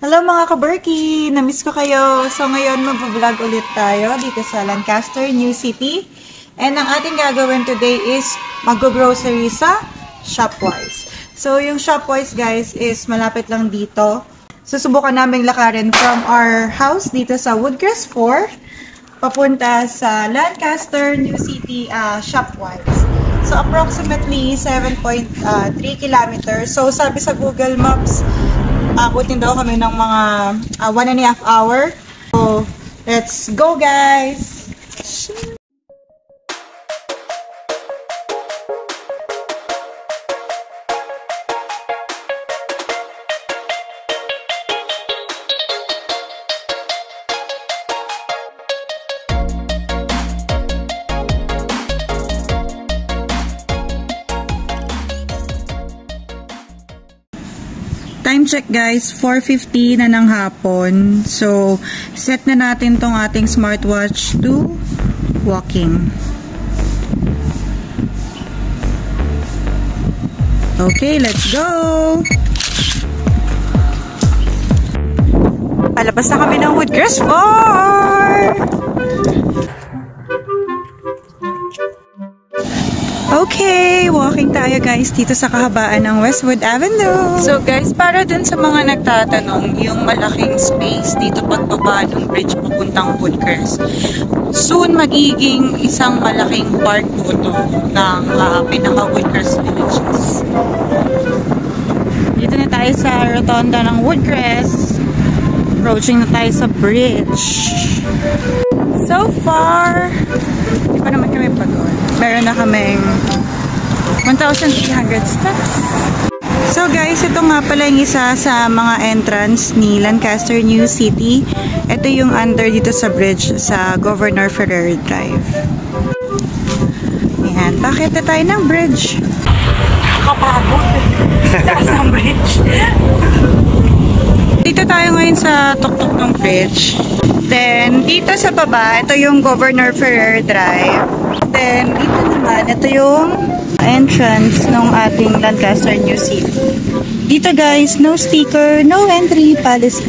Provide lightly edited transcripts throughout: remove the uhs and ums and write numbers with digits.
Hello mga ka-Berkey! Namiss ko kayo. So ngayon mag-vlog ulit tayo dito sa Lancaster, New City. And ang ating gagawin today is mag-grocery sa Shopwise. So yung Shopwise guys is malapit lang dito. Susubukan naming lakarin from our house dito sa Woodcrest 4 papunta sa Lancaster, New City, Shopwise. So approximately 7.3 kilometers. So sabi sa Google Maps, abutin daw kami ng mga 1.5 hour. So, let's go guys! Time check guys, 4:50 na ng hapon. So, set na natin tong ating smartwatch to walking. Okay, let's go! Palabas na kami ng Woodcrest 4! Okay, walking tayo guys dito sa kahabaan ng Westwood Avenue. So guys, para dun sa mga nagtatanong, yung malaking space dito pagbaba ng bridge papuntang Woodcrest, soon magiging isang malaking park po ito ng pinaka-Woodcrest Villages. Dito na tayo sa rotonda ng Woodcrest. Approaching na tayo sa bridge. So far, hindi pa naman kami pagod. Meron na kaming 1,300 steps. So guys, ito nga pala yung isa sa mga entrance ni Lancaster New City. Ito yung under dito sa bridge sa Governor Ferrer Drive. Ayan, bakit na tayo ng bridge? Kapagod. Taas ng bridge. Dito tayo ngayon sa tuktok ng bridge. Then, dito sa baba, ito yung Governor Ferrer Drive. Then, dito naman, ito yung entrance ng ating Lancaster New City. Dito guys, no sticker, no entry policy.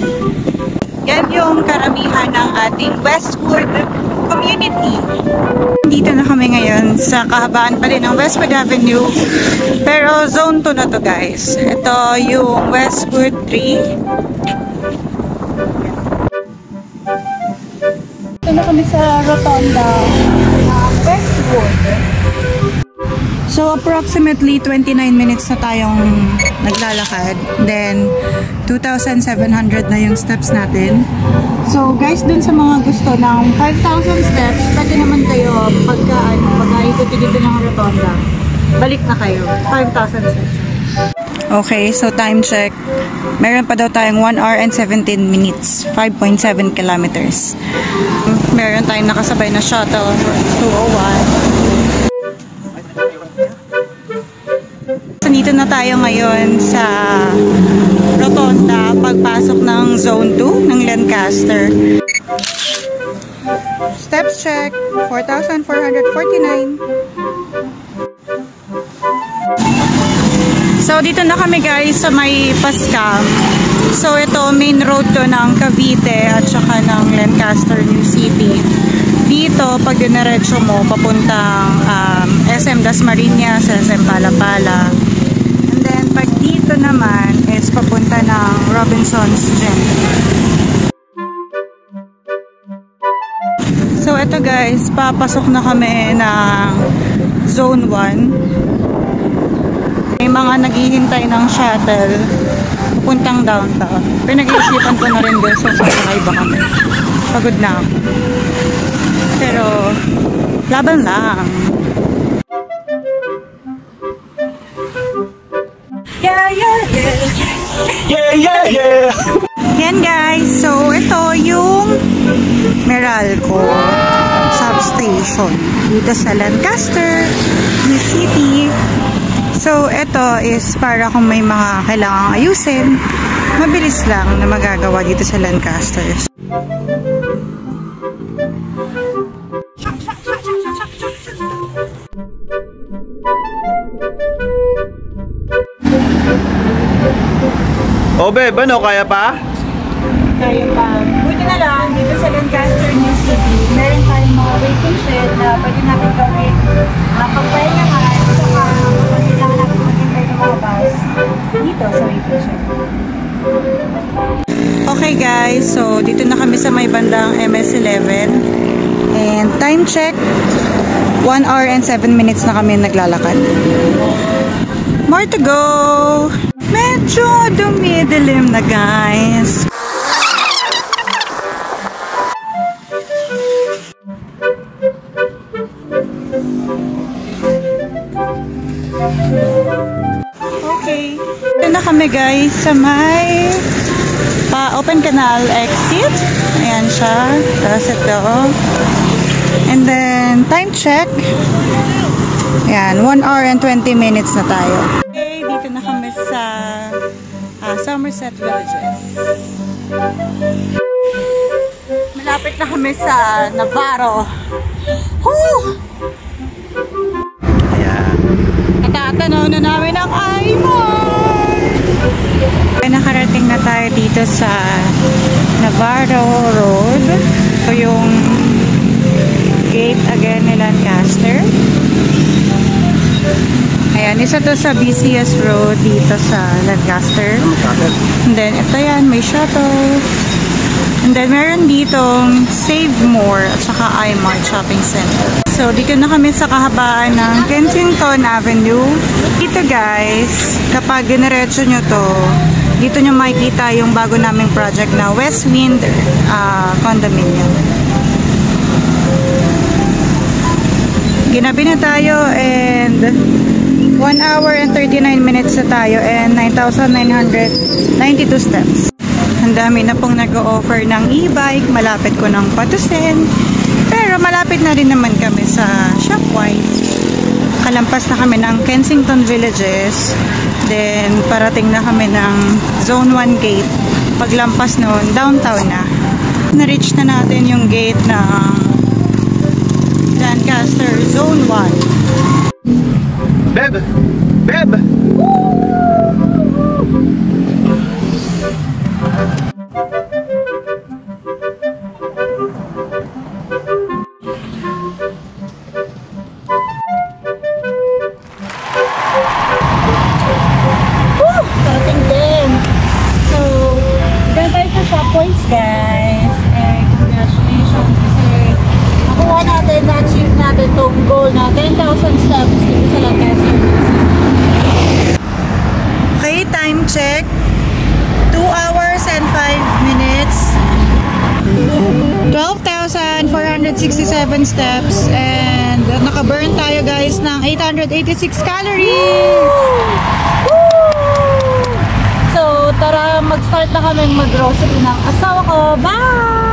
Yan yung karamihan ng ating Westwood community. Dito na kami ngayon sa kahabaan pa rin ng Westwood Avenue. Pero zone 2 na to guys. Ito yung Westwood 3. Ito na kami sa rotonda Westwood. So approximately 29 minutes na tayong naglalakad. Then 2,700 na yung steps natin. So guys, dun sa mga gusto ng 5,000 steps, pwede naman kayo pagka ikot dito ng rotonda. Balik na kayo. 5,000 steps. Okay, so time check. Meron pa daw tayong 1 hour and 17 minutes. 5.7 kilometers. Meron tayong nakasabay na shuttle 201. Dito na tayo ngayon sa rotonda pagpasok ng Zone 2 ng Lancaster. Steps check, 4,449. So, dito na kami guys sa may Pascam. So, ito main road to ng Cavite at saka ng Lancaster, New City. Dito, pag dinaretso mo, papuntang SM Dasmariñas, SM Palapala. And then, pag dito naman, is papunta ng Robinson's Gym. So, ito guys, papasok na kami ng Zone 1. May mga naghihintay ng shuttle puntang downtown. Pinag-iisipan ko na rin guys kung sasakay ba kami. Pagod na ako. Pero, laban lang. Yeah, yeah, yeah. Yeah, yeah, yeah. Yan guys. So, ito yung Meralco substation dito sa Lancaster, New City. So, ito is para kung may mga kailangang ayusin, mabilis lang na magagawa dito sa Lancaster. O, babe, ano? Kaya pa? tayo pa. Buti na lang, dito sa Lancaster New City, meron tayong mga waiting shed na pwede natin gawin. Pagpahinga nga, saka kung kailangan natin maghintay ng mga bus dito sa waiting shed. Okay guys, so dito na kami sa may bandang MS-11. And time check, 1 hour and 7 minutes na kami naglalakad. More to go! Medyo dumidilim na guys. Okay. Ito na kami guys sa may open canal exit. Ayan siya. Tapos ito. And then, time check. Ayan, 1 hour and 20 minutes na tayo. Okay, dito na kami sa Somerset Villages. Malapit na kami sa Navarro. Woo! Ayan. Natatanaw na namin ang Aymar! Nakarating na tayo dito sa Navarro Road. Ito yung gate again ni Lancaster. Ayan, isa to sa busiest road dito sa Lancaster. And then, ito yan, may shuttle. And then, meron ditong Save More at saka iMart Shopping Center. So, dito na kami sa kahabaan ng Kensington Avenue. Dito guys, kapag giniretso nyo to, dito nyo makikita yung bago naming project na Westwind Condominium. Ginabi na tayo and 1 hour and 39 minutes na tayo and 9,992 steps. Ang dami na pong nag-o-offer ng e-bike. Malapit ko ng patusin. Pero malapit na rin naman kami sa Shopwise. Kalampas na kami ng Kensington Villages. Then parating na kami ng Zone 1 gate. Paglampas noon, downtown na. Na-reach na natin yung gate ng Lancaster Zone 1. Beb! Beb! Parating din. So, dahil tayo sa Shopwise guys. Congratulations kasi nakuha natin, na-achieve natin itong goal na 10,000 steps dito sa Lancaster. Okay, time check. 2 hours and 5 minutes. 12,467 steps and naka-burn tayo guys ng 886 calories. So, tara mag-start na kami mag-grocery ng asawa ko. Bye!